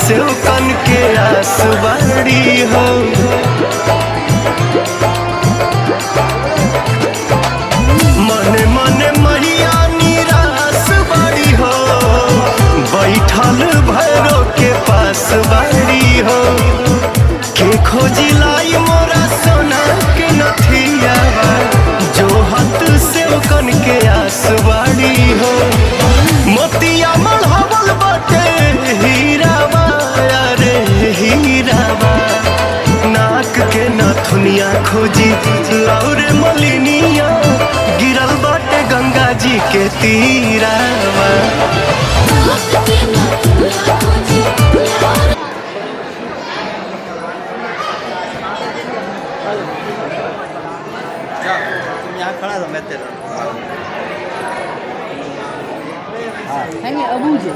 सेवकन के आस बाड़ी हो। मने मने मैया निराश बाड़ी हो, बैठल भैरो के पास बाड़ी हो। के खोजी लाई मोरा सोना के नथिया, जो हत सेवकन के आस बाड़ी हो। मोतिया मढ़ावल बाटे हीरावा, अरे हीरावा। नाक के नथुनिया खोजी लौरे मलिनिया, गिरल बाटे गंगा जी के तीरावा। तुम यहाँ खड़ा रहो, मैं तेरा अबू जी